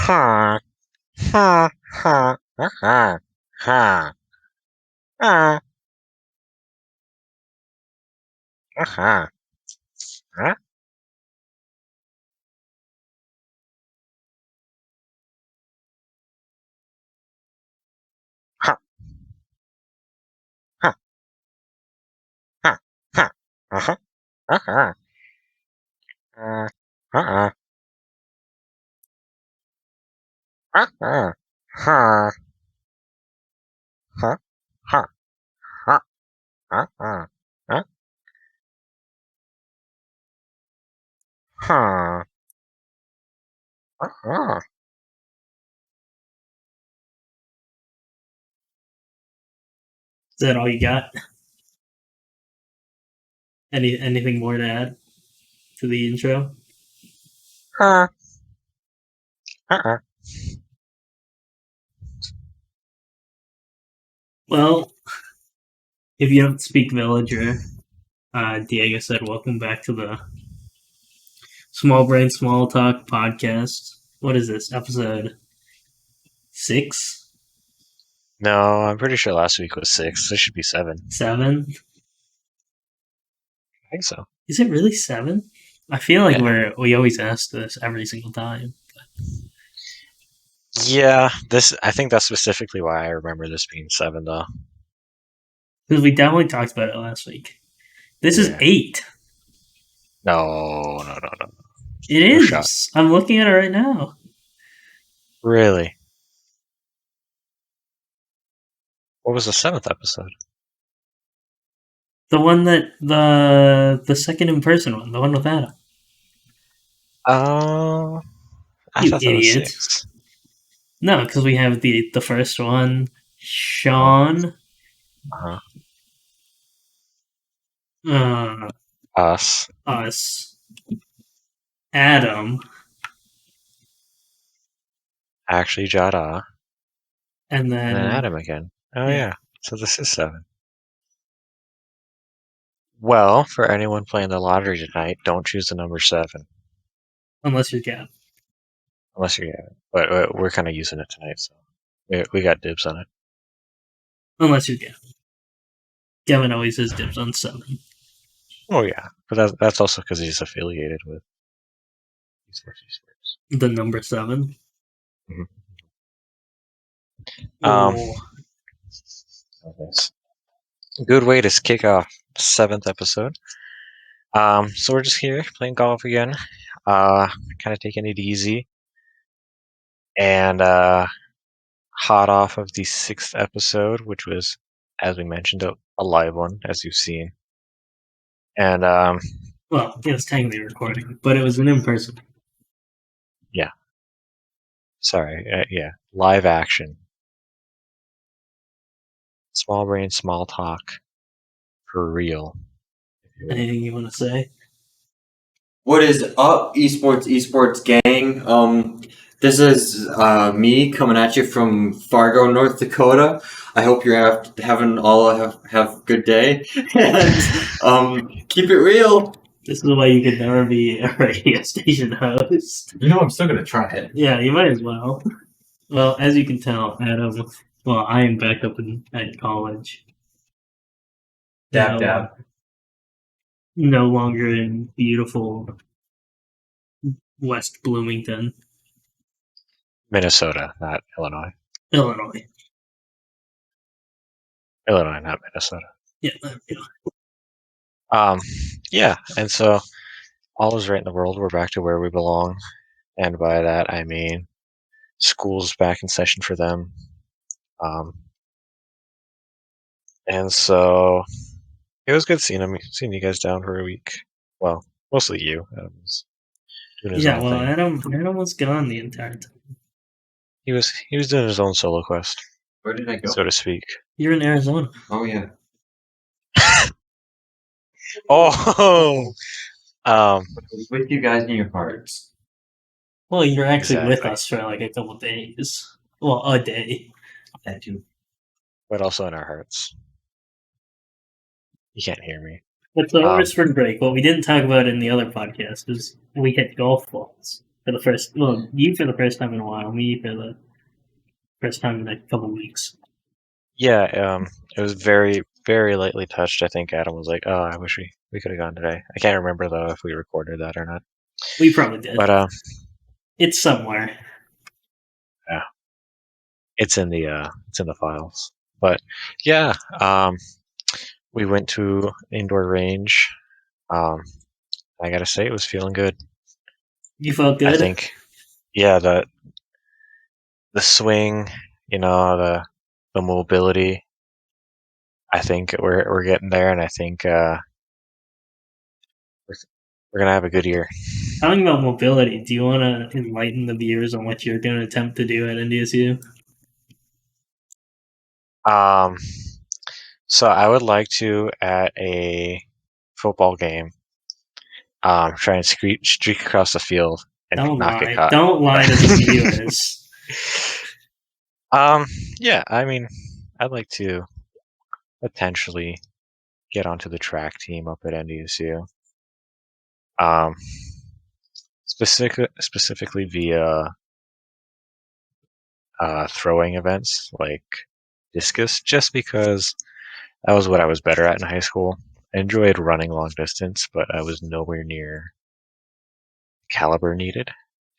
Ha, ha, ha, ha, ha, ha, ha, ha, ha, ha, ha, ha, ha, uh-huh, uh-huh, uh-uh, uh-uh, ha, ha, ha, ha, uh-uh, uh-huh, uh-huh. Is that all you got? Anything more to add to the intro? Uh-uh. Well, if you don't speak villager, Diego said, "Welcome back to the Small Brain Small Talk podcast." What is this, episode 6, No, I'm pretty sure last week was 6. This should be 7. 7? I think so. Is it really 7? I feel like Yeah. we always ask this every single time. Yeah, I think that's specifically why I remember this being 7 though. Because we definitely talked about it last week. This is Yeah. 8. No. It No shot. is. I'm looking at it right now. Really? What was the 7th episode? The one that the second in person one, the one with Adam. Oh, I You thought that was idiot. 6. No, because we have the first one, Uh-huh. Sean, Uh-huh. uh, Us. us, Adam, Actually, Jada. and And then then Adam again. Oh, yeah, yeah. So this is 7. Well, for anyone playing the lottery tonight, don't choose the number 7. unless you're Gab. Unless you're Gavin. But we're kind of using it tonight, so we got dibs on it. Unless you're Gavin. Gavin always has dibs on 7. Oh, yeah. But that's also because he's affiliated with esports. The number 7. Mhm. Oh, That's a good way to kick off the 7th episode. So we're just here playing golf again. Kind of taking it easy. And hot off of the 6th episode, which was, as we mentioned, a live one, as you've seen. And well, it was technically recording, but it was an in person. yeah. Sorry. Yeah. Live action. Small brain, small talk. For real. Anything you want to say? What is up, esports gang? This is me coming at you from Fargo, North Dakota. I hope you're having all have good day and keep it real. This is why you could never be a radio station host. You know, I'm still gonna try it. Yeah, you might as well. Well, as you can tell, Adam. Well, I am back up at college. Dab. No longer in beautiful West Bloomington, Minnesota, not Illinois. Illinois. Illinois, not Minnesota. Yeah. Yeah, and so all is right in the world. We're back to where we belong, and by that I mean school's back in session for them. And so it was good seeing you guys down for a week. Well, mostly you. Adam was doing his Yeah, own well, thing. Adam was gone the entire time. He was doing his own solo quest, Where did I go? so to speak. You're in Arizona. Oh yeah. Oh, With you guys in your hearts. Well, you're actually with Exactly. us for like a couple days. Well, a day. That too. but also in our hearts. You can't hear me. It's over spring break. What we didn't talk about in the other podcast is we hit golf balls for the first. Well, you for the first time in a while. Me for the first time in a couple weeks. Yeah, it was very, very lightly touched. I think Adam was like, "Oh, I wish we could have gone today." I can't remember though if we recorded that or not. We probably did. But It's somewhere. yeah, it's in the files. But yeah, we went to indoor range. I gotta say, it was feeling good. You felt good. I think, yeah, the swing, the mobility. I think we're getting there, and I think we're gonna have a good year. Talking about mobility, do you want to enlighten the viewers on what you're going to attempt to do at NDSU? So I would like to at a football game, try and streak across the field and Don't not get lie. caught. Don't lie to the viewers. Yeah, I mean, I'd like to potentially get onto the track team up at NDSU. Um, specifically via throwing events like discus, just because that was what I was better at in high school. I enjoyed running long distance, but I was nowhere near caliber needed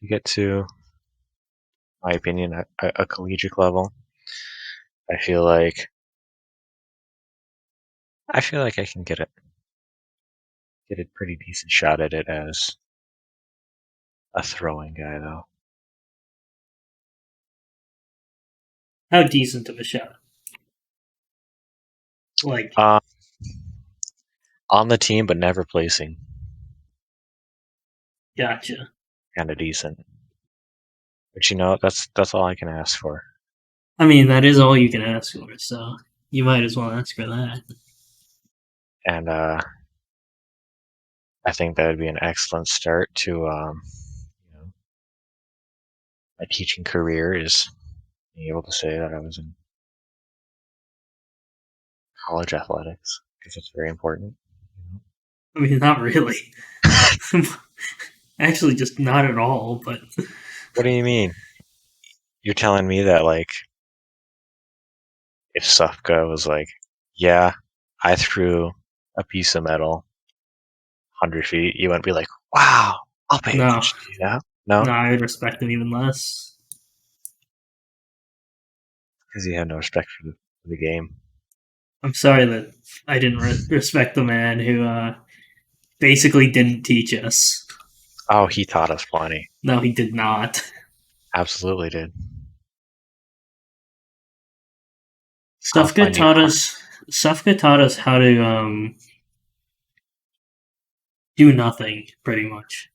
to get to, my opinion, a collegiate level. I feel like I can get a pretty decent shot at it as a throwing guy, though. How decent of a shot? Like, On the team, but never placing. gotcha. Kind of decent. But that's all I can ask for. I mean, that is all you can ask for, so you might as well ask for that. And I think that would be an excellent start to my teaching career, is being able to say that I was in college athletics, because it's very important. I mean, not really. Actually, just not at all, but What do you mean? You're telling me that, like, if Sufka was like, yeah, I threw a piece of metal 100 feet, you wouldn't be like, wow, I'll pay no. attention to you now? No? No, I would respect him even less. Because you have no respect for the game. I'm sorry that I didn't respect the man who basically didn't teach us. Oh, he taught us plenty. No, he did not. Absolutely did. Sufka taught us how to do nothing, pretty much.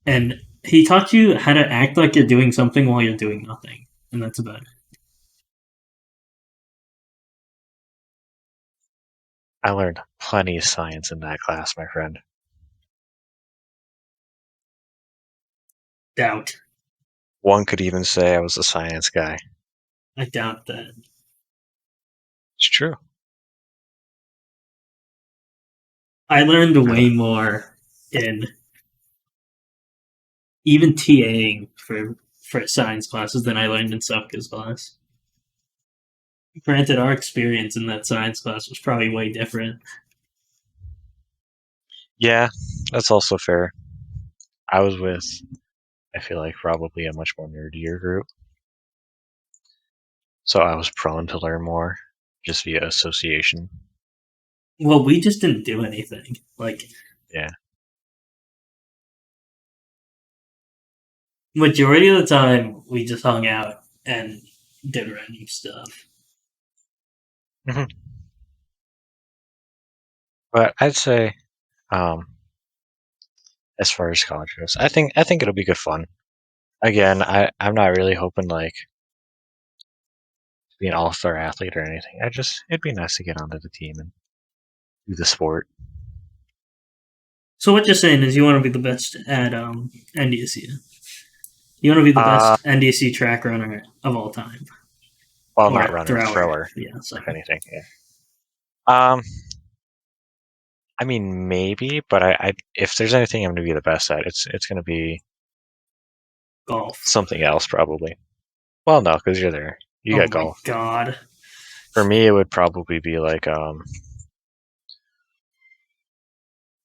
And he taught you how to act like you're doing something while you're doing nothing. And that's about it. I learned plenty of science in that class, my friend. Doubt. One could even say I was a science guy. I doubt that. It's true. I learned way more in even TAing for science classes than I learned in Sufka's class. Granted, our experience in that science class was probably way different. Yeah, that's also fair. I was with, I feel like, probably a much more nerdier group. So I was prone to learn more just via association. Well, we just didn't do anything. Like, Yeah. Majority of the time, we just hung out and did random stuff. But I'd say, as far as college goes, I think it'll be good fun. Again, I'm not really hoping like to be an all-star athlete or anything. It'd be nice to get onto the team and do the sport. So what you're saying is you want to be the best at NDSU. You want to be the best NDSU track runner of all time. Well, Or not runner, thrower. Yeah, sorry. If anything, yeah. I mean, maybe, but I if there's anything I'm going to be the best at, it's going to be Golf. Something else, probably. Well, no, because you're there. You got my golf. God. For me, it would probably be like, I don't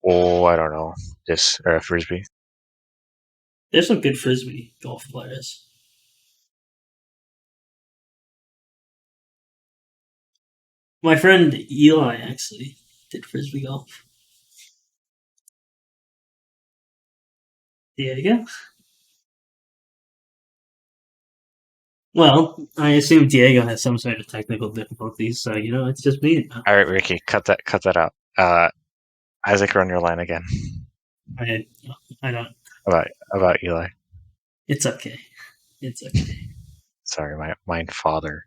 know, this or frisbee. There's some good frisbee golf players. My friend Eli actually did frisbee golf. There you go. Well, I assume Diego has some sort of technical difficulties, so it's just me now. All right, Ricky, cut that out. Isaac, run your line again I don't. about Eli. It's okay. It's okay. Sorry, my father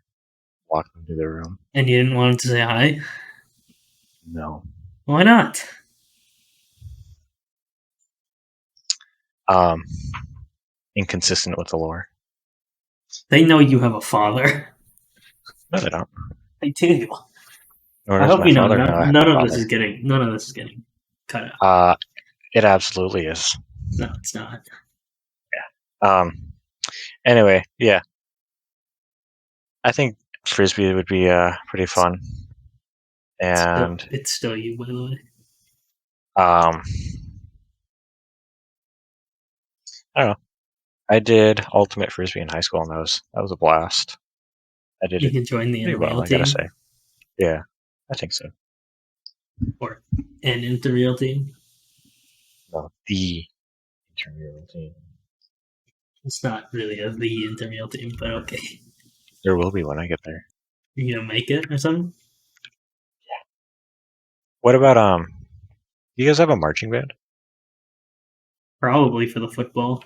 walked into the room. And you didn't want him to say hi? No. Why not? Inconsistent with the lore. They know you have a father. No, they don't. They do. Nor I does hope my you know father know I have none a of this father. is getting cut out. It absolutely is. No, it's not. Anyway, yeah. I think frisbee would be pretty fun. And It's still you, by the way. I don't know. I did ultimate frisbee in high school, and that was a blast. I did You it can join the pretty well, intramural I gotta team say. Yeah, I think so. or an intramural team. No, the intramural team. It's not really the intramural team, but okay. There will be when I get there. You gonna make it or something? What about you guys have a marching band? Probably for the football.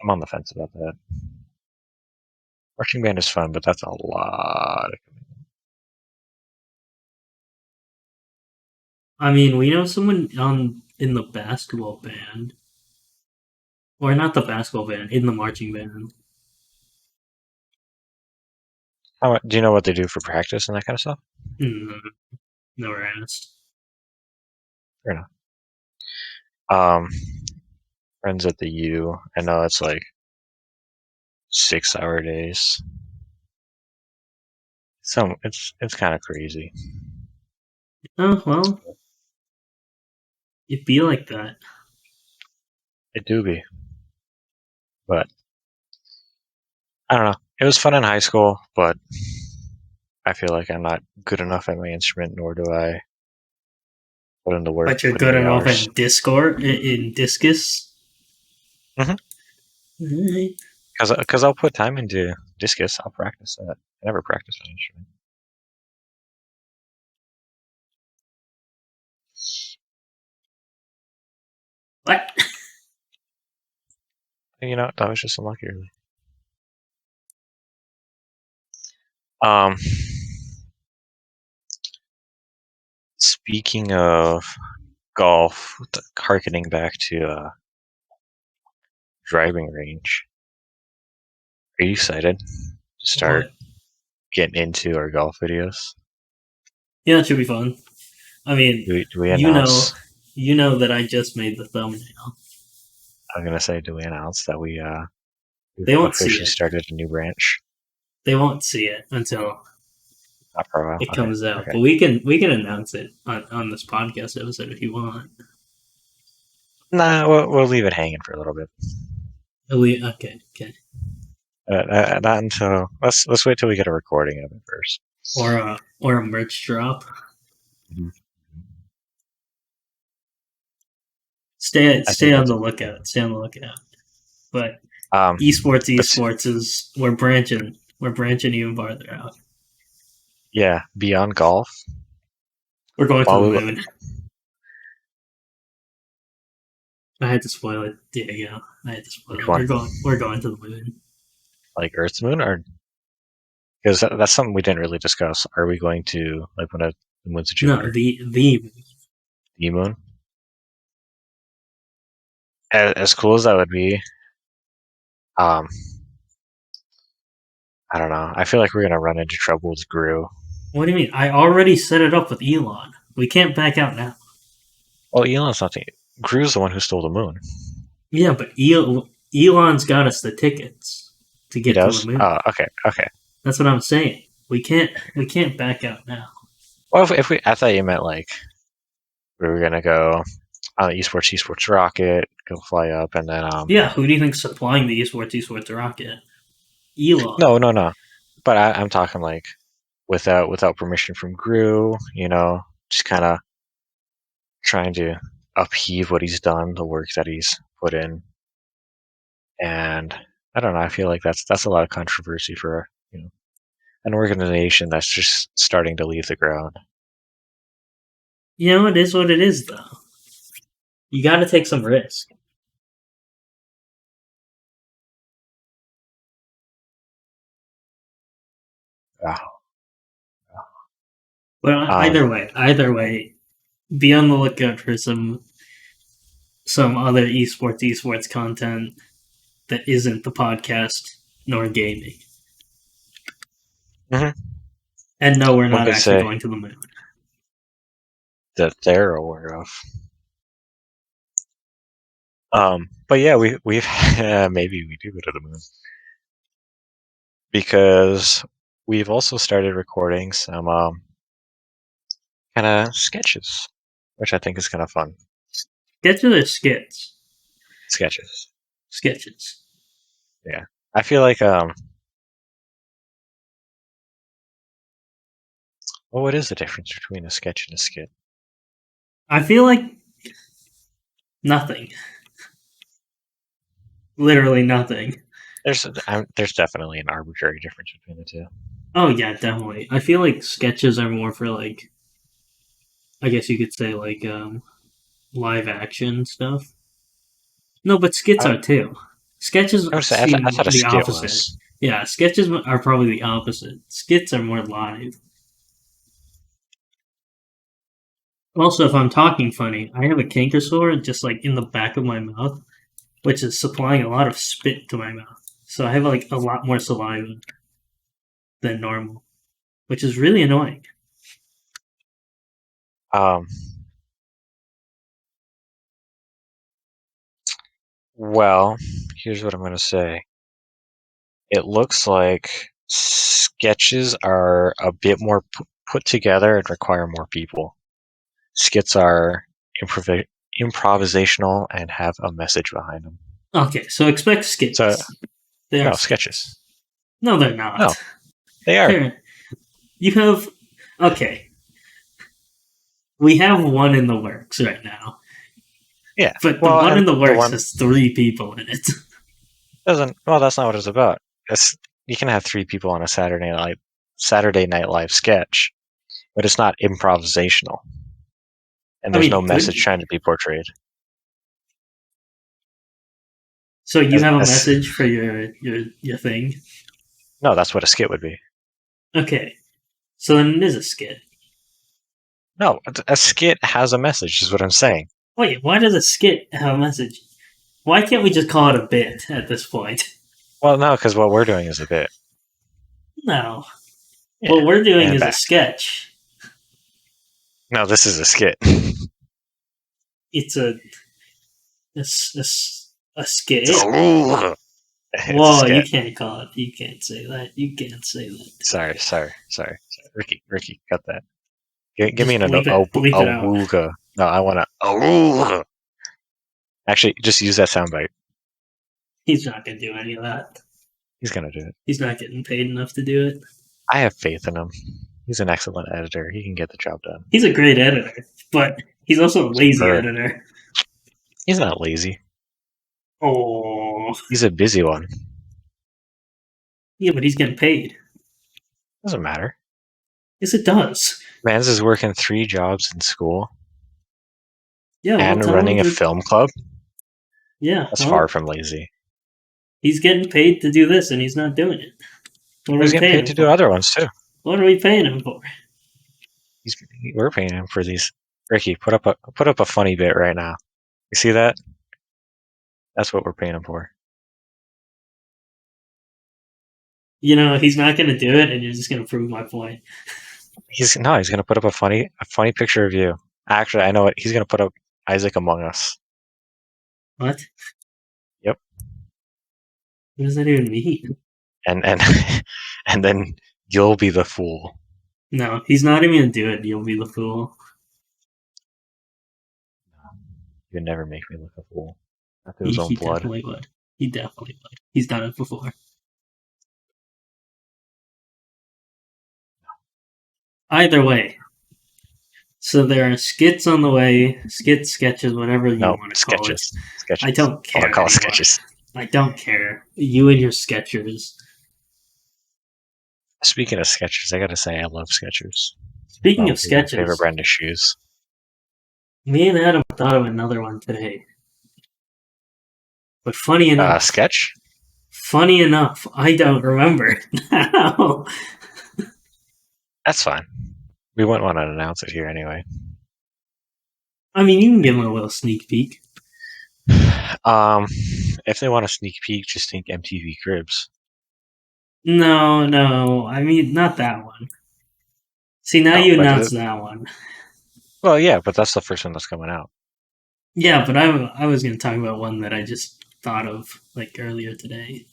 I'm on the fence about that. Marching band is fun, but that's a lot. I mean, we know someone in the basketball band, or not the basketball band, in the marching band. Do you know what they do for practice and that kind of stuff? Never asked. Fair enough. Friends at the U. I know it's like 6-hour days. It's kind of crazy. Oh well, it'd be like that. It do be, but I don't know. It was fun in high school, but I feel like I'm not good enough at my instrument, nor do I put in the work. But you're put in good the enough hours. in Discord, in Discus. Mhm. Alright. Because I'll put time into discus. I'll practice that. I never practiced my instrument. What? You know, that was just unlucky, really. Speaking of golf, harkening back to driving range. Are you excited to start What? getting into our golf videos? Yeah, it should be fun. I mean, Do we announce? you know that I just made the thumbnail. I'm gonna say, do we announce that we've They won't see officially it. started a new branch? They won't see it until Not for a while. it Okay, comes out. okay. But we can announce it on this podcast episode if you want. Nah, we'll leave it hanging for a little bit. Okay. Not until let's wait till we get a recording of it first. Or a merch drop. Mhm. Stay on the lookout. Stay on the lookout. But esports is we're branching even farther out. Yeah, beyond golf. We're going to the moon. I had to spoil it. Yeah, I had to spoil Which it. one? We're going to the moon. Like Earth's moon, or because that's something we didn't really discuss. Are we going to like when the moon's a Jupiter? No, the moon. As cool as that would be, I don't know. I feel like we're gonna run into trouble with Gru. What do you mean? I already set it up with Elon. We can't back out now. Well, Elon's not the Gru's the one who stole the moon. Yeah, but Elon's got us the tickets to He get to does. the moon. Oh, okay. That's what I'm saying. We can't back out now. Well, if we, I thought you meant like we were gonna go on the esports rocket, go fly up, and then Yeah, who do you think's supplying the esports rocket? Elon. No. But I'm talking like without permission from Gru. Just kind of trying to upheave what he's done, the work that he's put in, and I don't know. I feel like that's a lot of controversy for an organization that's just starting to leave the ground. It is what it is, though. You got to take some risk. Yeah. But either way, be on the lookout for some other esports content that isn't the podcast nor gaming. Mhm. And no, we're One not could actually say going to the moon. that they're aware of. But yeah, we've maybe we do go to the moon because we've also started recording some kind of sketches, which I think is kind of fun. Sketches or skits? Sketches. Sketches. I feel like well, what is the difference between a sketch and a skit? I feel like nothing. Literally nothing. There's definitely an arbitrary difference between the two. Oh yeah, definitely. I feel like sketches are more for like, I guess you could say like live action stuff. No, but skits I, are too. Sketches I would say seem I thought a the skit opposite. was. Yeah, sketches are probably the opposite. Skits are more live. Also, if I'm talking funny, I have a canker sore just like in the back of my mouth, which is supplying a lot of spit to my mouth. So I have like a lot more saliva than normal, which is really annoying. Um, well, here's what I'm going to say. It looks like sketches are a bit more put together and require more people. Skits are improvisational and have a message behind them. Okay, so expect skits. So, They are no, sketches. No, they're not. No, they are. You have okay. We have one in the works right now. Yeah. But well, the one in the works one has 3 people in it. doesn't. Well, that's not what it's about. You can have 3 people on a Saturday Night Live sketch, but it's not improvisational, and there's no message trying to be portrayed. So you have a message for your thing? No, that's what a skit would be. Okay, so then it is a skit. No, a skit has a message, is what I'm saying. Wait, why does a skit have a message? Why can't we just call it a bit at this point? Well, no, because what we're doing is a bit. No. Yeah, what we're doing and is a back. sketch. No, this is a skit. It's a skit. It's Whoa, a skit. you can't call it. You can't say that. You can't say that. Sorry. Ricky, cut that. Give me an bleep it out. awooga. No, I want a awooga. Actually, just use that soundbite. He's not going to do any of that. He's gonna do it. He's not getting paid enough to do it. I have faith in him. He's an excellent editor. He can get the job done. He's a great editor, but he's also a lazy editor. He's not lazy. Oh. He's a busy one. Yeah, but he's getting paid. Doesn't matter. Yes, it does. Mans is working 3 jobs in school. Yeah, and running a film club. Yeah, that's far from lazy. He's getting paid to do this, and he's not doing it. He's getting paid to do other ones too. What are we paying him for? We're paying him for these. Ricky, put up a funny bit right now. You see that? That's what we're paying him for. He's not going to do it, and you're just going to prove my point. He's going to put up a funny picture of you. Actually, I know what he's going to put up. Isaac Among Us. What? What does that even mean? and and then you'll be the fool. No, he's not even gonna do it. You'll be the fool. You'd never make me look a fool. After He, his own he blood. definitely would. He definitely would. He's done it before. Either way. So there are skits on the way, sketches, whatever you No, want to call it. sketches. Sketches. I don't care I'll call it anymore. sketches. I don't care. You and your Skechers. Speaking of Skechers, I gotta say I love Skechers. Speaking of Probably my favorite Skechers, brand of shoes. me and Adam thought of another one today. But funny enough, Sketch? I don't remember now. That's fine. We wouldn't want to announce it here anyway. I mean, you can give them a little sneak peek. If they want a sneak peek, just think MTV Cribs. No. I mean, not that one. See, now No, you but announced that one. Well, yeah, but that's the first one that's coming out. Yeah, but I was going to talk about one that I just thought of like earlier today.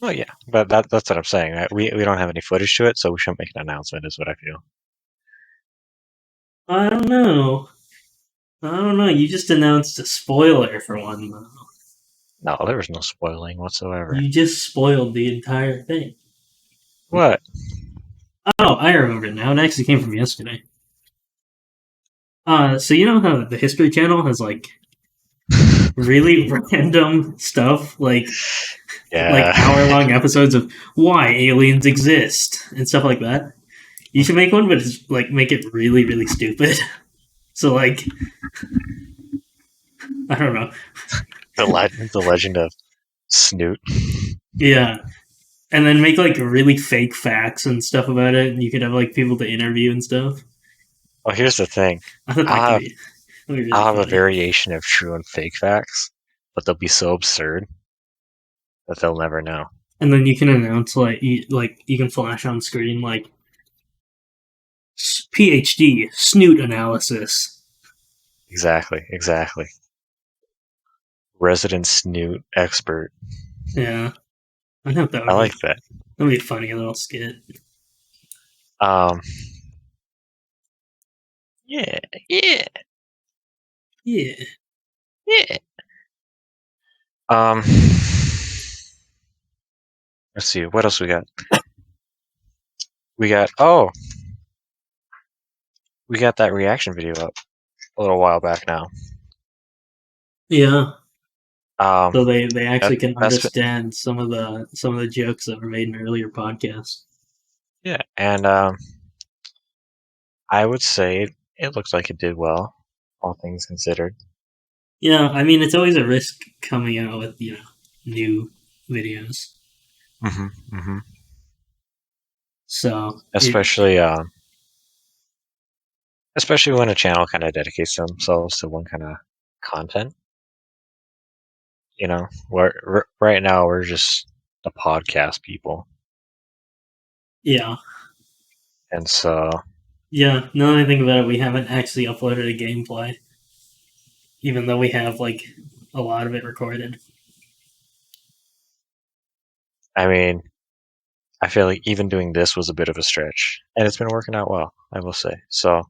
Well, yeah, but that's what I'm saying. Right? We don't have any footage to it, so we shouldn't make an announcement. Is what I feel. I don't know. You just announced a spoiler for one, though. No, there was no spoiling whatsoever. You just spoiled the entire thing. What? Oh, I remember now. It actually came from yesterday. So you know how the History Channel has like really random stuff, like Yeah. hour-long episodes of why aliens exist and stuff like that. You should make one, but just, like make it really, really stupid. So like, I don't know. the legend of Snoot. Yeah, and then make like really fake facts and stuff about it, and you could have like people to interview and stuff. Well, here's the thing. I thought that could be really I'll have a funny. variation of true and fake facts, but they'll be so absurd that they'll never know. And then you can announce like you can flash on screen like PhD snoot analysis. Exactly. Resident Snoot expert. Yeah, I think that would I like that. That'd be a funny little skit. Yeah. Yeah. Let's see. What else we got? We got that reaction video up a little while back now. Yeah. So Um, they actually can that's understand some of the jokes that were made in earlier podcasts. yeah, and I would say it looks like it did well, all things considered. Yeah, I mean it's always a risk coming out with new videos. Mm-hmm. So Especially when a channel kind of dedicates themselves to one kind of content. You know, right now we're just the podcast people, yeah. and so Yeah, now that I think about it, we haven't actually uploaded a gameplay. Even though we have like a lot of it recorded. I mean, I feel like even doing this was a bit of a stretch, and it's been working out well, I will say. So,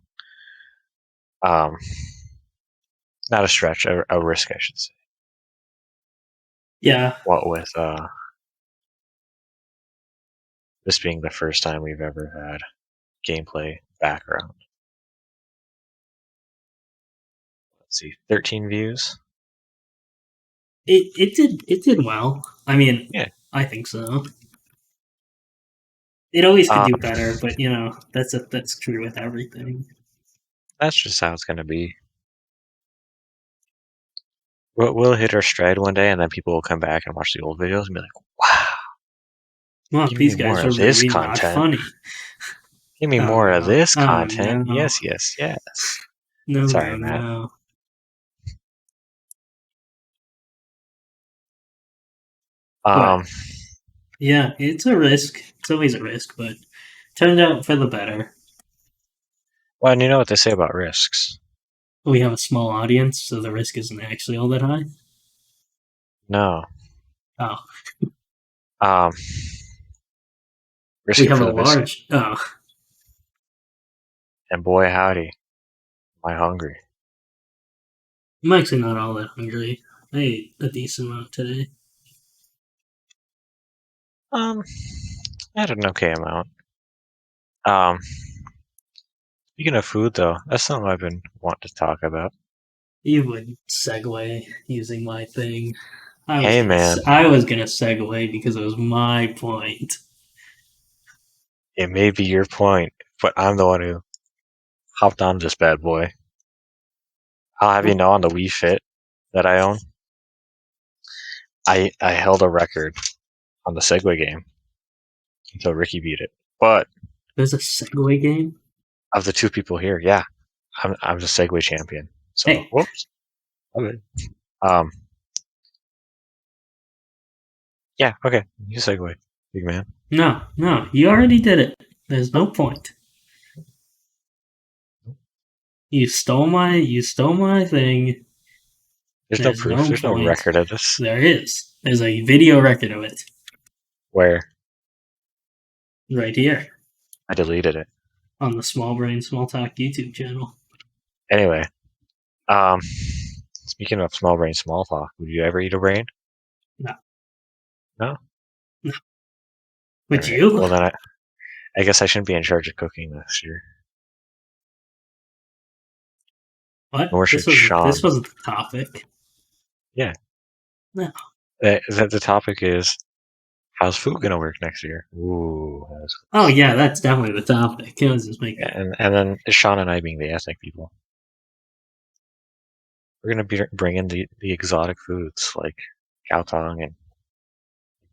not a stretch, a risk, I should say. Yeah. What with this being the first time we've ever had gameplay background. Let's see, 13 views. It did well. I mean, Yeah. I think so. It always could do better, but that's true with everything. That's just how it's gonna be. We'll hit our stride one day, and then people will come back and watch the old videos and be like, "Wow, Well, give these me more guys are of this really not content. funny. Give me Oh, more of no. this Oh, content." no. Yes. No, Sorry, no, Matt. no. Yeah, it's a risk. It's always a risk, but turned out for the better. Well, and you know what they say about risks. We have a small audience, so the risk isn't actually all that high. No. Oh. Um, risk We it have for a the biscuit. large. Oh, And boy, howdy, am I hungry. I'm actually not all that hungry. I ate a decent amount today. I had an okay amount. Um, Speaking of food, though, that's something I've been wanting to talk about. You would segue using my thing. Hey, man, I was gonna segue because it was my point. it may be your point, but I'm the one who hopped on this bad boy. I'll have you know, on the Wii Fit that I own, I held a record on the Segway game until Ricky beat it. But There's a segue game. of the two people here, yeah, I'm the Segway champion. So Hey, whoops. Okay. Um. Yeah. Okay. You Segway, big man. no, you already did it. There's no point. You stole my thing. There's no There's proof. no There's no point. record of this. There is. There's a video record of it Where right here I deleted it. on the Small Brain Small Talk YouTube channel. Anyway, speaking of small brain, small talk, would you ever eat a brain? No. No. Would Alright, you? well, then I guess I shouldn't be in charge of cooking this year. What? Nor should This Sean. wasn't the topic. Yeah. No. The topic is, how's food gonna work next year? Ooh. Oh yeah, that's definitely the topic. It was just making. Yeah, and then Sean and I being the ethnic people, we're gonna bring in the exotic foods like cow tongue and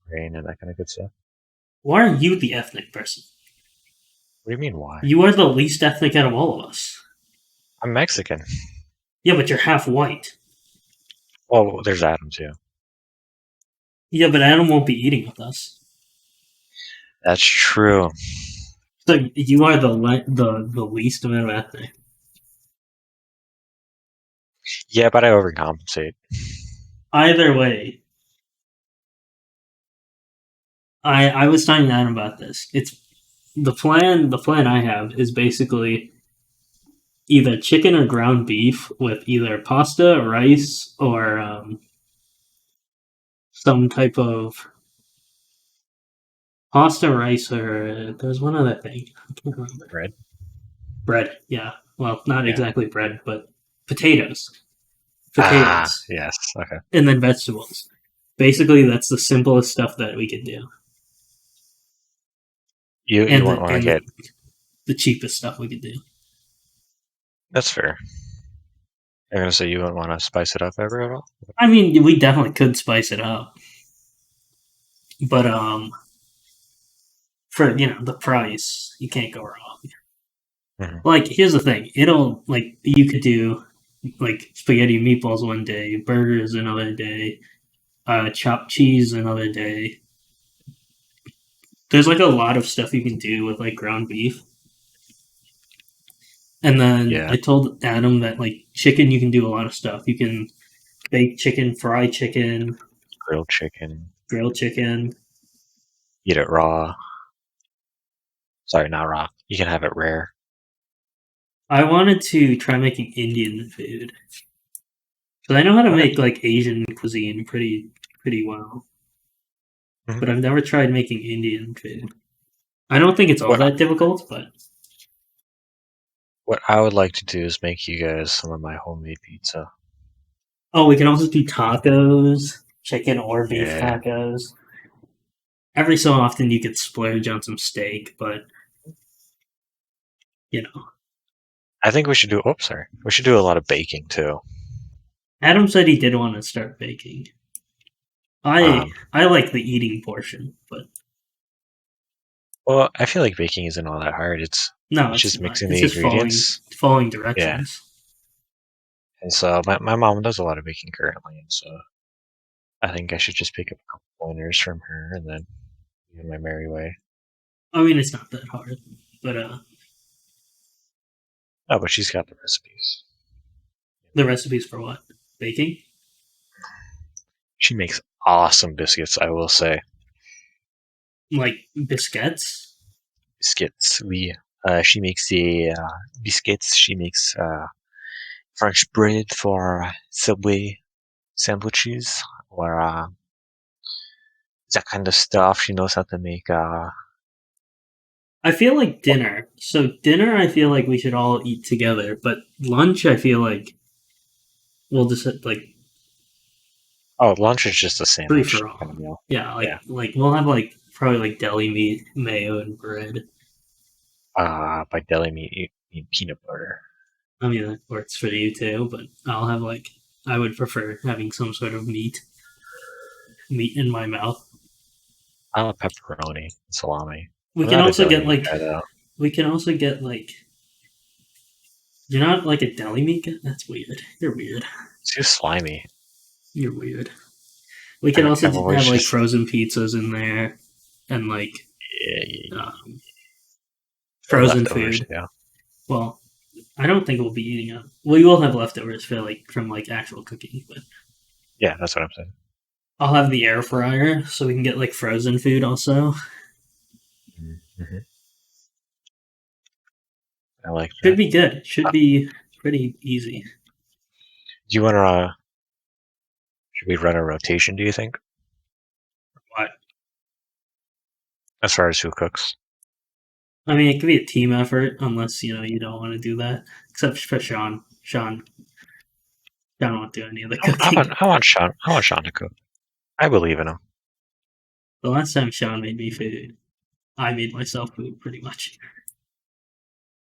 brain and that kind of good stuff. Why are you the ethnic person? What do you mean, why? You are the least ethnic out of all of us. I'm Mexican. Yeah, but you're half white. Well, there's Adam too. Yeah, but Adam won't be eating with us. That's true. So you are the least amount of ethnic. Yeah, but I overcompensate. Either way, I was telling Adam about this. It's the plan. The plan I have is basically either chicken or ground beef with either pasta, rice, or some type of pasta, rice, or there's one other thing. I can't remember. Bread. Bread, yeah. Well, not Yeah. exactly bread, but potatoes. Yes. Okay. And then vegetables. Basically, that's the simplest stuff that we could do. You wouldn't want to get. The cheapest stuff we could do. That's fair. I'm gonna say you wouldn't want to spice it up ever at all. I mean, we definitely could spice it up, but for the price, you can't go wrong. Mhm. Like, here's the thing: you could do like spaghetti and meatballs one day, burgers another day, chopped cheese another day. There's like a lot of stuff you can do with like ground beef. And then Yeah. I told Adam that like chicken, you can do a lot of stuff. You can bake chicken, fry chicken, Grilled chicken. Eat it raw. Sorry, not raw. You can have it rare. I wanted to try making Indian food. Because I know how to make like Asian cuisine pretty well. Mhm. But I've never tried making Indian food. I don't think it's all that difficult, but What I would like to do is make you guys some of my homemade pizza. oh, we can also do tacos, chicken or beef Yeah. tacos. Every so often you could splurge on some steak, but I think we should do. Oops, sorry. We should do a lot of baking too. Adam said he did want to start baking. I like the eating portion, but Well, I feel like baking isn't all that hard. It's just not. mixing It's the just ingredients. following directions. And so my mom does a lot of baking currently, and so I think I should just pick up a couple pointers from her and then be on my merry way. I mean, it's not that hard, but Oh, but she's got the recipes. the recipes for what? Baking? She makes awesome biscuits, I will say. Like biscuits. Biscuits. She makes the biscuits. She makes French bread for Subway sandwiches or that kind of stuff. She knows how to make. I feel like dinner. So dinner, I feel like we should all eat together. But lunch, I feel like we'll just like Oh, lunch is just a free sandwich for all. kind of meal. Yeah, Yeah. like we'll have like probably like deli meat, mayo, and bread. By deli meat, you mean peanut butter. I mean that works for you too, but I'll have like I would prefer having some sort of meat in my mouth. I love pepperoni, salami. We I'm can not a also deli get meat like guy though. we can also get like you're not like a deli meat guy? That's weird. You're weird. It's too slimy. You're weird. We can also I've always have like just frozen pizzas in there and like yeah, frozen leftovers. food. Yeah, Well, I don't think we'll be eating it. We will have leftovers for like from like actual cooking, but yeah, that's what I'm saying. I'll have the air fryer so we can get like frozen food also. Mm-hmm. I like Should that. be good. It should be pretty easy. Do you want to? Should we run a rotation? Do you think? What? As far as who cooks? I mean, it could be a team effort unless you don't want to do that. Except for Sean. Sean won't do any of the cooking. I want Sean. I want Sean to cook. I believe in him. The last time Sean made me food, I made myself food pretty much.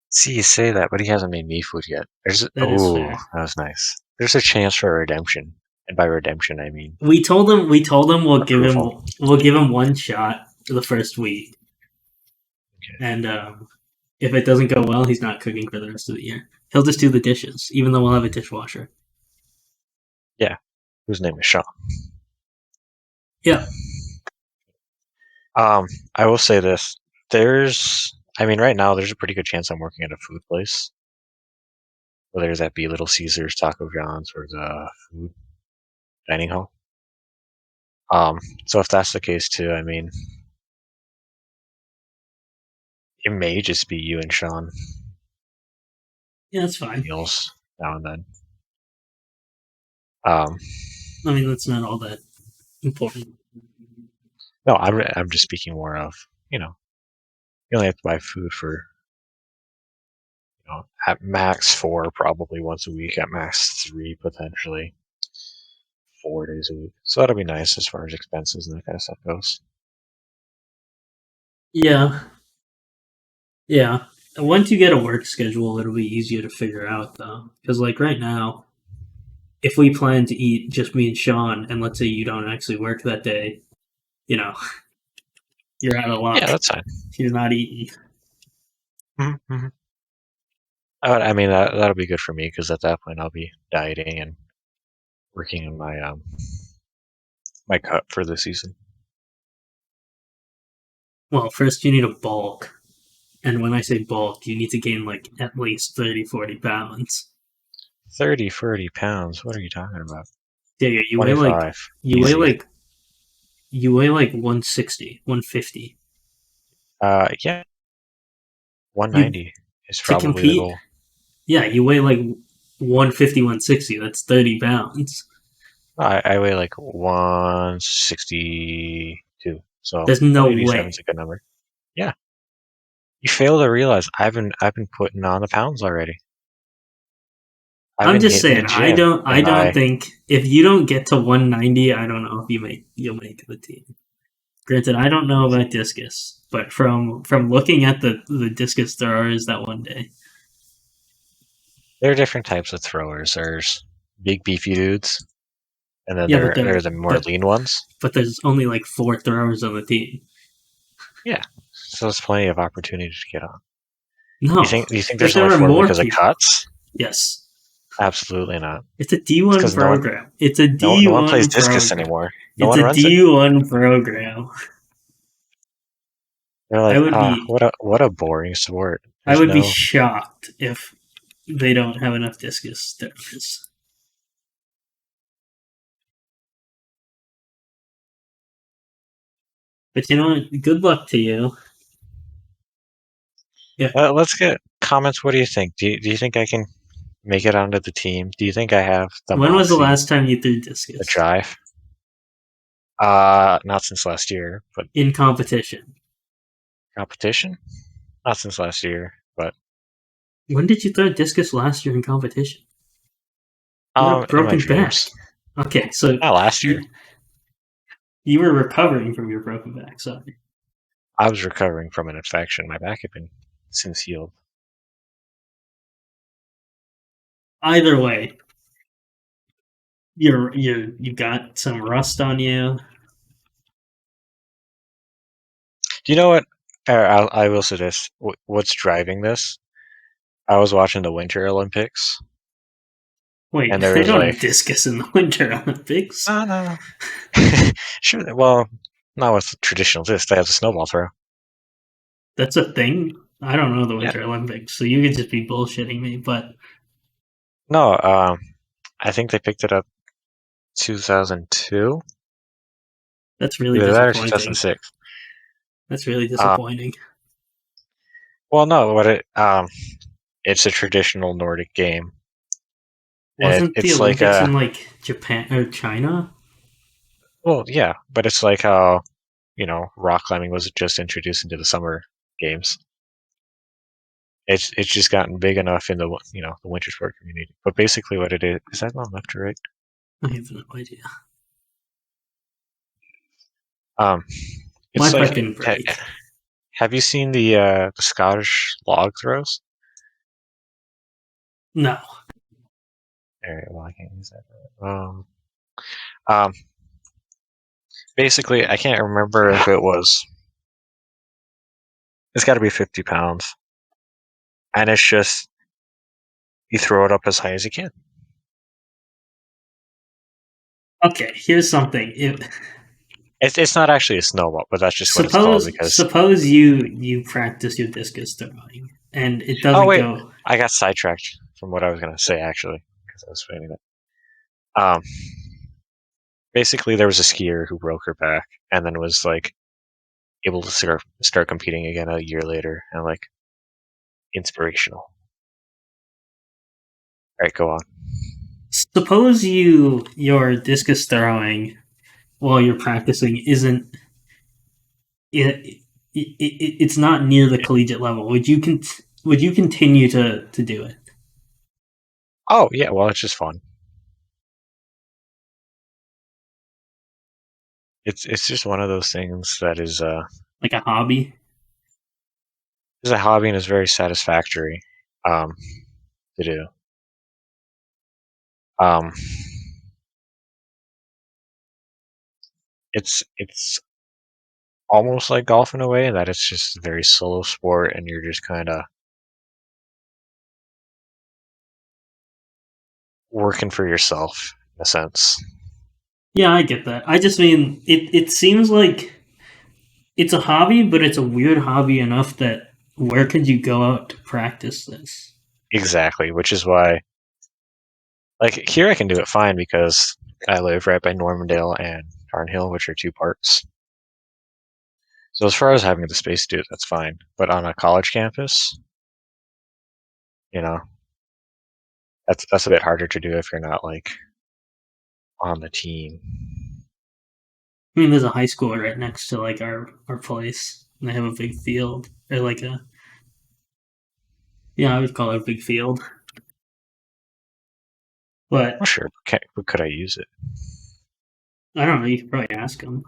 See, you say that, but he hasn't made me food yet. That is fair. That was nice. There's a chance for redemption, and by redemption I mean We told him we'll give approval. him one shot for the first week, Okay. and if it doesn't go well, he's not cooking for the rest of the year. He'll just do the dishes, even though we'll have a dishwasher. Whose name is Sean? Yeah. I will say this. Right now there's a pretty good chance I'm working at a food place. Whether that be Little Caesars, Taco John's, or the food dining hall. So if that's the case too, I mean, it may just be you and Sean Yeah, that's fine. meals now and then. I mean, that's not all that important. No, I'm just speaking more of, you only have to buy food for, at max 4 probably once a week, at max 3 potentially 4 days a week. So that'll be nice as far as expenses and that kind of stuff goes. Yeah. Yeah. Once you get a work schedule, it'll be easier to figure out, though. Because, like, right now, if we plan to eat just me and Sean, and let's say you don't actually work that day, you're out of luck. Yeah, that's fine. You're not eating. Mm-hmm. I mean, that'll be good for me because at that point I'll be dieting and working on my cut for the season. Well, first you need a bulk. And when I say bulk, you need to gain, like, at least 30, 40 pounds. 30, 40 pounds? What are you talking about? Yeah, you weigh, like, 25. you weigh, Easy. you weigh, like, 160, 150. Yeah. 190 is to probably compete, the goal. Yeah, you weigh, like, 150, 160. That's 30 pounds. I weigh like 162, so There's no 187 way. is a good number. Yeah, you fail to realize I've been putting on the pounds already. I'm just saying, I don't think if you don't get to 190, I don't know if you'll make the team. Granted, I don't know about discus, but from looking at the discus throwers that one day, there are different types of throwers. There's big beefy dudes, and then Yeah, there are the more lean ones. but there's only like 4 throwers on the team. Yeah, so there's plenty of opportunity to get on. No, you think there's only 4 because of cuts? Yes. Absolutely not. It's a D1 program. It's a D1 no one plays discus anymore. It's a D1 program. They're like, what a boring sport. I would be shocked if they don't have enough discus throwers. But you know what? Good luck to you. Let's get comments. What do you think? Do you think I can make it onto the team? Do you think I have the When was the moxie, last time you threw the discus drive? Not since last year, but in competition? competition? Not since last year, but When did you throw discus last year in competition? You had a in my broken back. dreams. Okay, so Not last year. you were recovering from your broken back. Sorry. I was recovering from an infection. My back had been since healed. Either way, you got some rust on you. Do you know what? I will suggest what's driving this. I was watching the Winter Olympics, Wait, and there they was don't like, have discus in the Winter Olympics. no. Sure. Well, not with traditional disc. They have the snowball throw. That's a thing. I don't know the Yeah. Winter Olympics, so you could just be bullshitting me. But No. I think they picked it up 2002. that's really Either that or disappointing. 2006. That's really disappointing. Well, no. It's a traditional Nordic game. Wasn't the It's like Olympics in like Japan or China? well, yeah, but it's like how rock climbing was just introduced into the summer games. It's just gotten big enough in the the winter sport community. But basically, what it is that on left or right? I have no idea. It's My like pipe didn't break. have you seen the Scottish log throws? No. Alright, well, I can't use that. Basically, I can't remember if it was. It's got to be 50 pounds, and it's just you throw it up as high as you can. Okay, here's something. It's not actually a snowball, but that's just what it's called because. Suppose you practice your discus throwing and it Oh doesn't wait, go. I got sidetracked from what I was gonna say actually because I was finding it. Basically, there was a skier who broke her back and then was like able to start competing again a year later, and like inspirational. All right, go on. Suppose your discus throwing while you're practicing isn't it's not near the collegiate level. Would you continue to do it? Oh yeah, well it's just fun. It's just one of those things that is Like a hobby? a hobby and is very satisfactory to do. Um, it's almost like golf in a way in that it's just a very solo sport and you're just kind of working for yourself in a sense. Yeah, I get that. I just mean it seems like it's a hobby, but it's a weird hobby enough that where could you go out to practice this? Exactly, which is why like here I can do it fine because I live right by Normandale and Tarnhill, which are two parks. So as far as having the space to do it, that's fine. But on a college campus, you know, that's a bit harder to do if you're not like on the team. I mean, there's a high school right next to like our place, and they have a big field. Or like I would call it a big field. But Well, sure, but could I use it? I don't know. You could probably ask them.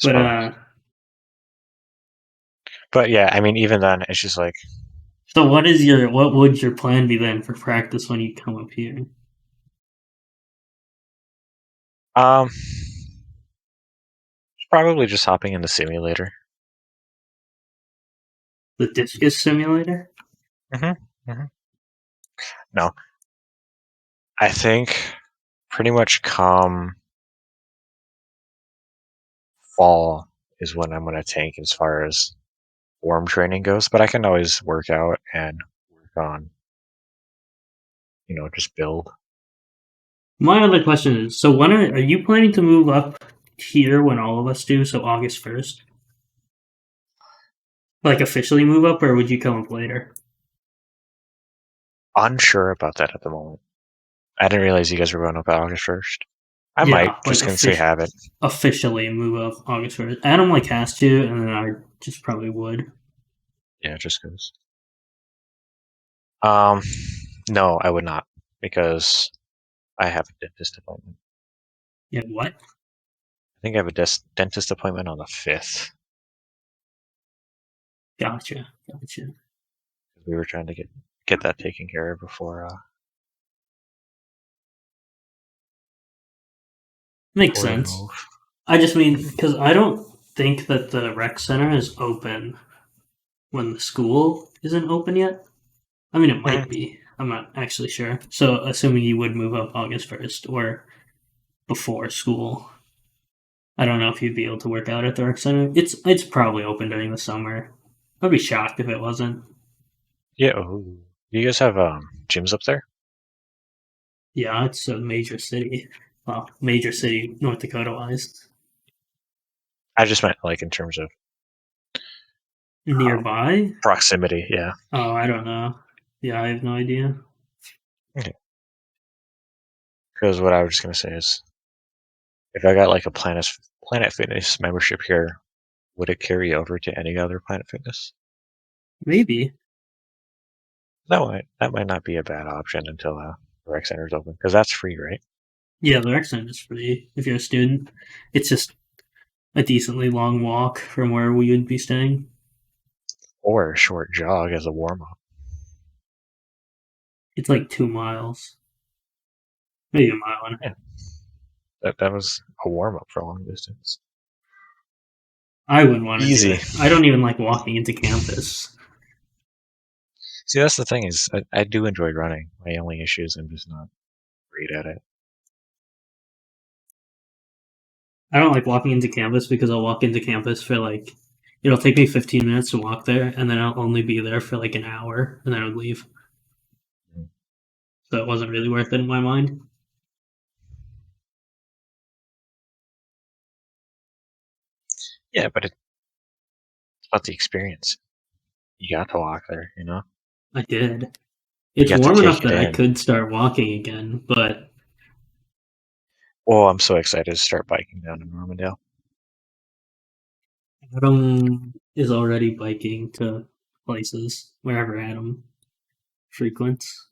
I But but yeah, I mean, even then, it's just like so what would your plan be then for practice when you come up here? um, probably just hopping in the simulator. The discus simulator? No, I think pretty much come fall is when I'm gonna tank as far as form training goes. But I can always work out and work on, just build. My other question is: so when are you planning to move up here when all of us do, so August 1st? Like officially move up, or would you come up later? Unsure about that at the moment. I didn't realize you guys were going up August 1st. I Yeah, might like just gonna say have it. Officially move up August 1st. Adam like has to, and then I just probably would. Yeah, just goes. No, I would not because I have a dentist appointment. Yeah, what? I think I have a dentist appointment on the 5th. Gotcha. We were trying to get that taken care of before. Makes before we sense. move. I just mean, because I don't think that the rec center is open when the school isn't open yet. I mean, it might be. I'm not actually sure. So, assuming you would move up August 1st or before school, I don't know if you'd be able to work out at the rec center. It's probably open during the summer. I'd be shocked if it wasn't. Yeah. Oh, do you guys have gyms up there? Yeah, it's a major city. Well, major city, North Dakota wise. I just meant like in terms of Nearby? proximity. Yeah. Oh, I don't know. Yeah, I have no idea. Because what I was just gonna say is, if I got like a Planet Fitness membership here, would it carry over to any other Planet Fitness? Maybe. That might not be a bad option until the rec center's open because that's free, right? Yeah, the rec center is free if you're a student. It's just a decently long walk from where we would be staying. Or a short jog as a warm up. It's like 2 miles. Maybe a mile and a half. That was a warm up for long distance. I wouldn't want to do Easy. it. I don't even like walking into campus. See, that's the thing is, I do enjoy running. My only issue is I'm just not great at it. I don't like walking into campus because I'll walk into campus for like, it'll take me 15 minutes to walk there, and then I'll only be there for like an hour, and then I would leave. So it wasn't really worth it in my mind. Yeah, but it's about the experience. You got to walk there, you know? I did. It's got to warm enough take it that I in. could start walking again, but Oh, I'm so excited to start biking down to Normandale. Adam is already biking to places wherever Adam frequents.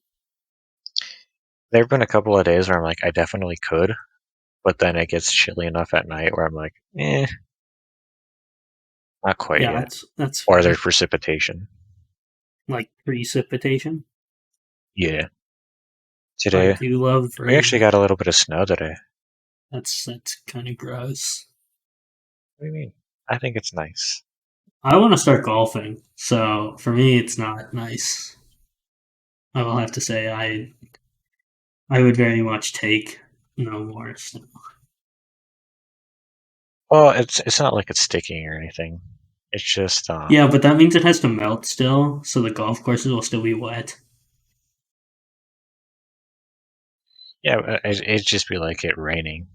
There have been a couple of days where I'm like, I definitely could, but then it gets chilly enough at night where I'm like, not quite Yeah, yet. that's Or fair. there's precipitation. Like precipitation. Yeah. I Today, do love rain. we actually got a little bit of snow today. That's kind of gross. What do you mean? I think it's nice. I want to start golfing, so for me, it's not nice. I will have to say I would very much take no more snow. Well, it's not like it's sticking or anything. It's just Yeah, but that means it has to melt still, so the golf courses will still be wet. yeah, it'd just be like it raining.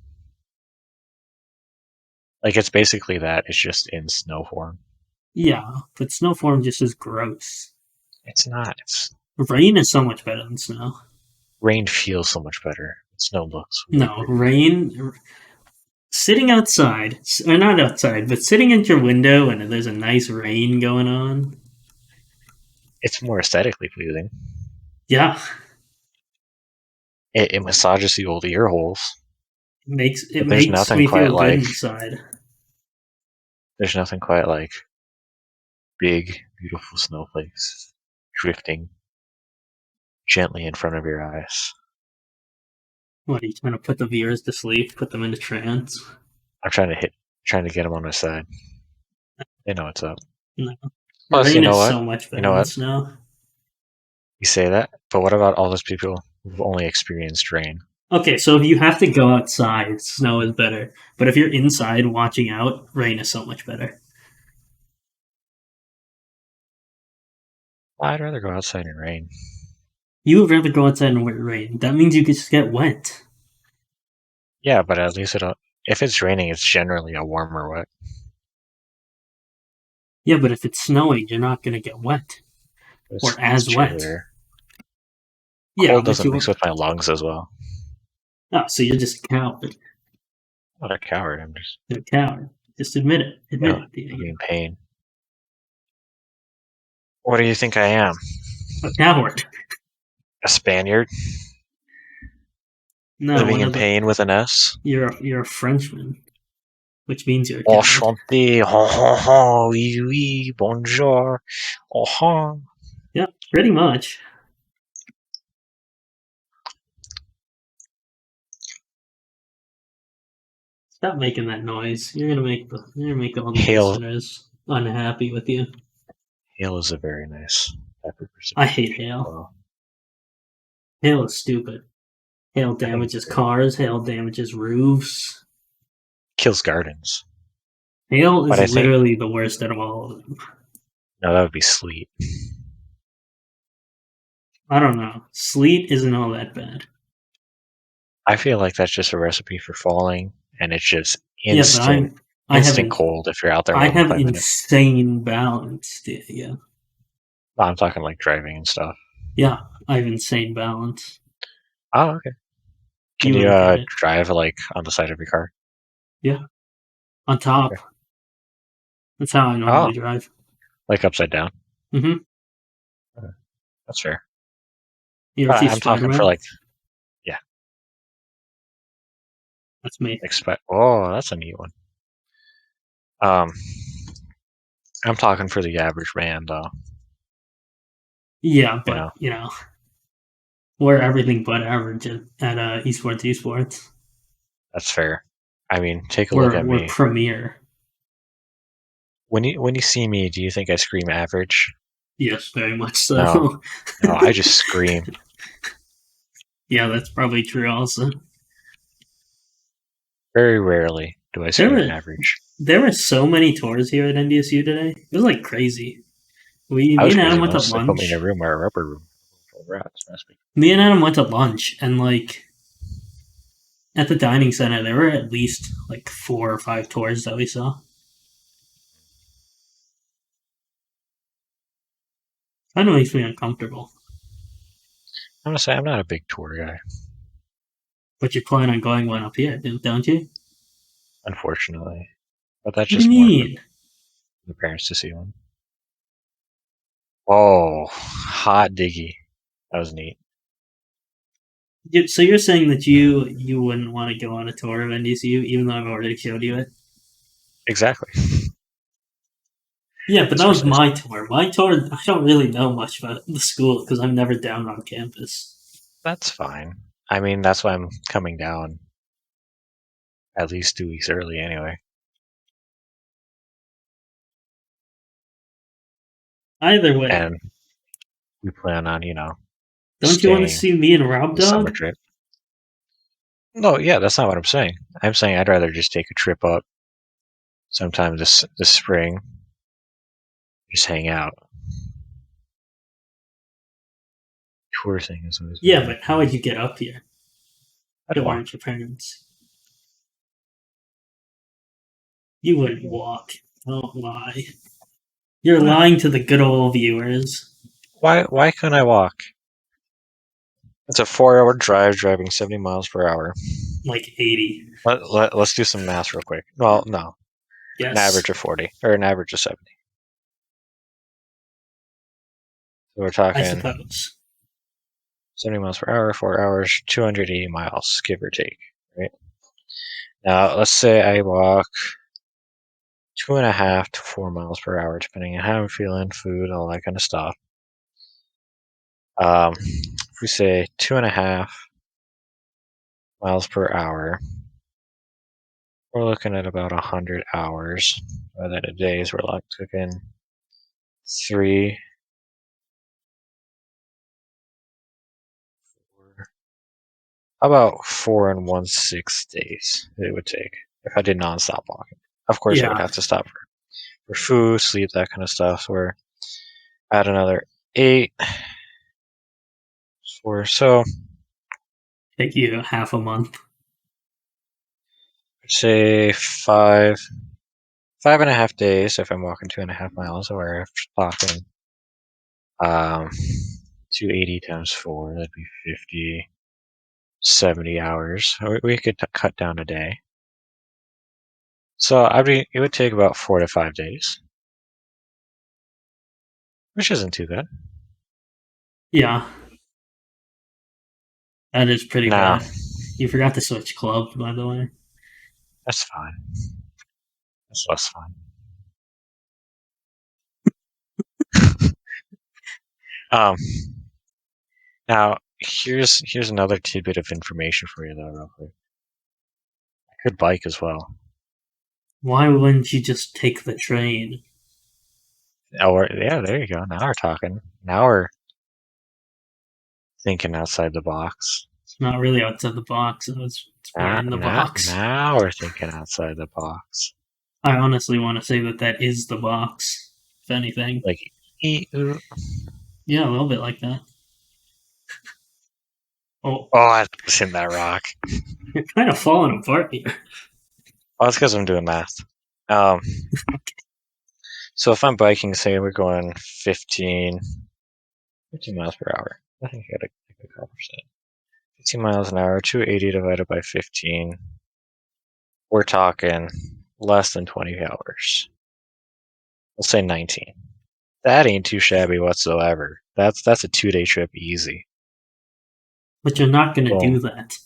Like it's basically that. It's just in snow form. Yeah, but snow form just is gross. It's not. It's Rain is so much better than snow. rain feels so much better. Snow looks. No, rain. Sitting outside, or not outside, but sitting at your window and there's a nice rain going on. It's more aesthetically pleasing. Yeah, It massages the old ear holes. it makes nothing me quite feel like- good inside. There's nothing quite like big, beautiful snowflakes drifting gently in front of your eyes. What are you trying to put the viewers to sleep? Put them into trance? I'm trying to get them on my side. They know what's up. No. Plus, Rain you know is what? so much better You know than what? snow. You say that, but what about all those people who've only experienced rain? Okay, so if you have to go outside, snow is better. But if you're inside watching out, rain is so much better. I'd rather go outside in rain. You would rather go outside and rain. That means you could just get wet. Yeah, but at least If it's raining, it's generally a warmer wet. Yeah, but if it's snowing, you're not going to get wet. Or as It's wet. chillier. Yeah, Cold but doesn't mix with my lungs as well. Oh, so you're just a coward. I'm not a coward. I'm just You're a coward. Just admit it. Admit it, I'm Diego. in pain. What do you think I am? A coward. A Spaniard No, living one in of the. pain with an S? You're a Frenchman, which means you're a coward. Enchanté. Oh, oui, oui, bonjour. Oh, Yeah, pretty much. Stop making that noise. You're gonna make all the Hail. listeners unhappy with you. Hail is a very nice type of I hate hail. Well, Hail is stupid. Hail damages cars. Hail damages roofs. kills gardens. Hail But I is think- literally the worst out of all of them. No, that would be sleet. I don't know. Sleet isn't all that bad. I feel like that's just a recipe for falling, and it's just Yeah, but instant, I have instant cold if you're out there I more than have 5 minutes. insane balance. Yeah, I'm talking like driving and stuff. yeah, I have insane balance. Oh, okay. Can you wouldn't get it. drive like on the side of your car? On top. Okay. That's how I normally drive. Like upside down? Mm-hmm. That's fair. You ever But see I'm talking Spider-Man? for like That's me. Oh, that's a neat one. I'm talking for the average man though. Yeah, but know. we're everything but average at esports. That's fair. I mean, take a look at We're me. premier. When you see me, do you think I scream average? Yes, very much so. No. No, I just scream. Yeah, that's probably true. Also, Very rarely do I scream were- average. there were so many tours here at NDSU today. It was like crazy. Me I was and crazy Adam went to once. They put me lunch. in a room or a rubber room. Rats, must be. Me and Adam went to lunch, and like at the dining center, there were at least like 4 or 5 tours that we saw. Kind of makes me uncomfortable. I'm gonna say I'm not a big tour guy, But you plan on going one up here, don't you? unfortunately. But that's What do just you more mean? for the parents to see one. Oh, hot diggy. That was neat. So you're saying that you wouldn't want to go on a tour of NDCU, even though I've already showed you it? Exactly. Yeah, but That's that was precisely- my tour. My tour, I don't really know much about the school because I'm never down on campus. That's fine. I mean, that's why I'm coming down at least 2 weeks early anyway. Either way, And we plan on, don't you want to staying see me and Rob the summer Dog? trip. No, yeah, that's not what I'm saying. I'm saying I'd rather just take a trip up sometime this spring. Just hang out. Tour thing is always Yeah, but how would you get up here? I'd There walk. weren't your parents. You wouldn't walk. Don't lie. You're lying to the good old viewers. Why couldn't I walk? It's a 4-hour drive, driving 70 miles per hour. Like 80. Let's do some math real quick. Well, no, Yes. an average of 40 or an average of 70. So we're I talking suppose. 70 miles per hour, 4 hours, 280 miles, give or take. Right now, let's say I walk 2.5 to 4 miles per hour, depending on how I'm feeling, food, all that kind of stuff. If we say 2.5 miles per hour, we're looking at about 100 hours. Rather than days, we're like looking 3, 4. How about 4 and 1/6 days it would take if I did nonstop walking. Of course, I would Yeah. have to stop for food, sleep, that kind of stuff. So we're at another 8. 4. So Take you half a month. say 5.5 days if I'm walking 2.5 miles, or if talking 280 times 4, that'd be 50, 70 hours. We could cut down a day. So it would take about 4 to 5 days, which isn't too bad. Yeah. That is pretty No, bad. You forgot to switch clubs, by the way. that's fine. That's less fun. Um, Now here's another tidbit of information for you, though, real quick. I could bike as well. Why wouldn't you just take the train? Oh, yeah, there you go. Now we're talking. Now we're thinking outside the box. It's not really outside the box. It's more in the box. Now we're thinking outside the box. I honestly want to say that is the box, if anything. Like, Yeah, a little bit like that. Oh, I seen that rock. you're kind of falling apart here. Well, that's because I'm doing math. So if I'm biking, say we're going 15 miles per hour. I think I gotta take a couple percent. 15 miles an hour, 280 divided by 15. We're talking less than 20 hours. Let's say 19. That ain't too shabby whatsoever. That's a 2-day trip easy. But you're not going to Well, do that.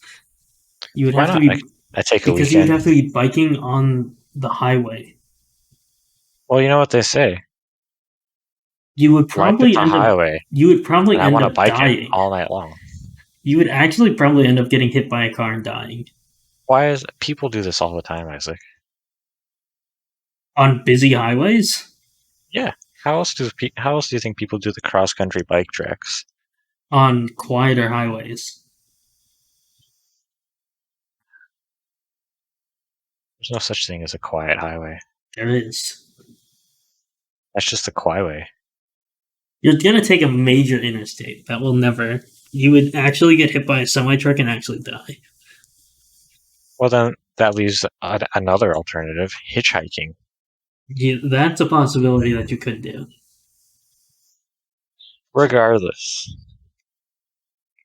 You would why have to not? be I take a because you would weekend. have to be biking on the highway. Well, you know what they say. You would Life probably is a end up. highway, You would probably and I end want to up bike dying. it all night long. You would actually probably end up getting hit by a car and dying Why is people do this all the time, Isaac? on busy highways. Yeah. How else do you think people do the cross country bike treks? On quieter highways. There's no such thing as a quiet highway. There is. That's just a quyway. You're going to take a major interstate. That will never. You would actually get hit by a semi truck and actually die. Well, then that leaves another alternative: hitchhiking. That's a possibility that you could do. Regardless,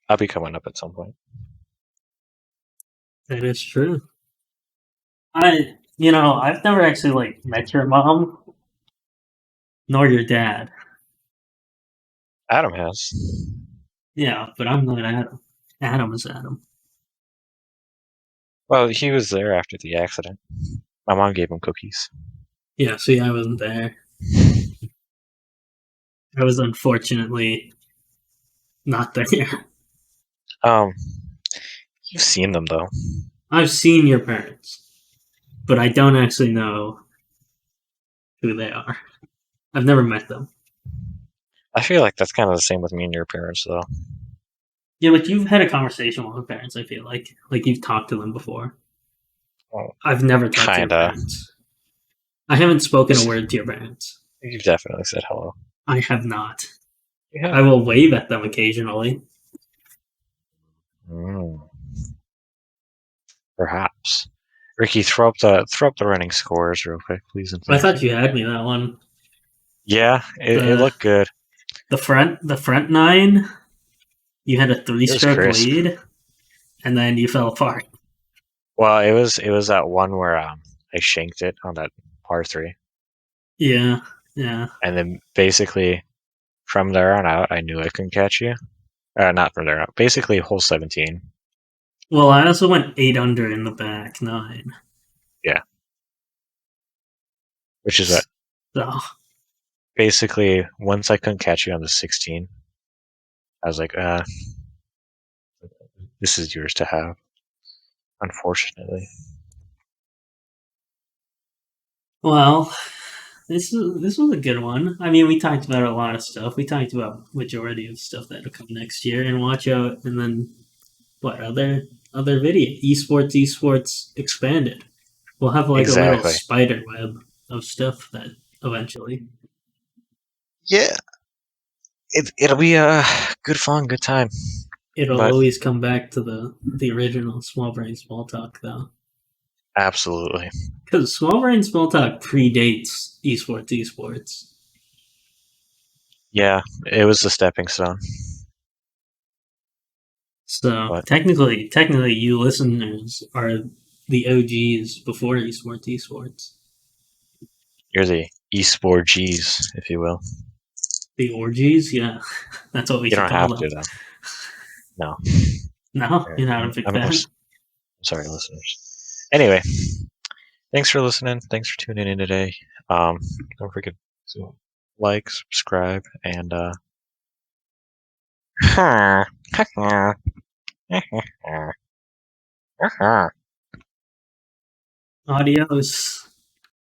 I'll be coming up at some point. That is true. I've never actually met your mom, nor your dad. Adam has. Yeah, but I'm not Adam. Adam is Adam. Well, he was there after the accident. My mom gave him cookies. Yeah, see, I wasn't there. I was unfortunately not there. You've seen them though. I've seen your parents, but I don't actually know who they are. I've never met them. I feel like that's kind of the same with me and your parents, though. Yeah, but you've had a conversation with your parents, I feel like you've talked to them before. Well, I've never talked to your kinda. parents. I haven't spoken a word to your parents. You've definitely said hello. I have not. Yeah. I will wave at them occasionally. Perhaps. Ricky, throw up the running scores real quick, please. And I thought you had me that one. Yeah, it looked good. The front nine, you had a 3-stroke crisp. lead, and then you fell apart. Well, it was that one where I shanked it on that par 3. Yeah. And then basically from there on out, I knew I couldn't catch you. Not from there on out. Basically, hole 17. Well, I also went 8 under in the back 9. Yeah. Which is what? So, Basically, once I couldn't catch you on the 16, I was like, this is yours to have. Unfortunately. well, this was a good one. I mean, we talked about a lot of stuff. We talked about majority of stuff that'll come next year, and watch out. And then what other video? Esports expanded. We'll have a little Exactly. spider web of stuff that eventually. Yeah. It'll be a good fun, good time. It'll But- always come back to the original Small Brain Small Talk, though. Absolutely. Because Small Brain Small Talk predates esports. Yeah, it was a stepping stone. So But- technically, you listeners are the OGs before esports. You're the esport G's, if you will. The orgies, yeah, that's what we You should don't call have to, them. though. No. No, you're not a I'm, big I'm, fan. I'm sorry, listeners. Anyway, thanks for listening. Thanks for tuning in today. Don't forget to like, subscribe, and Adios.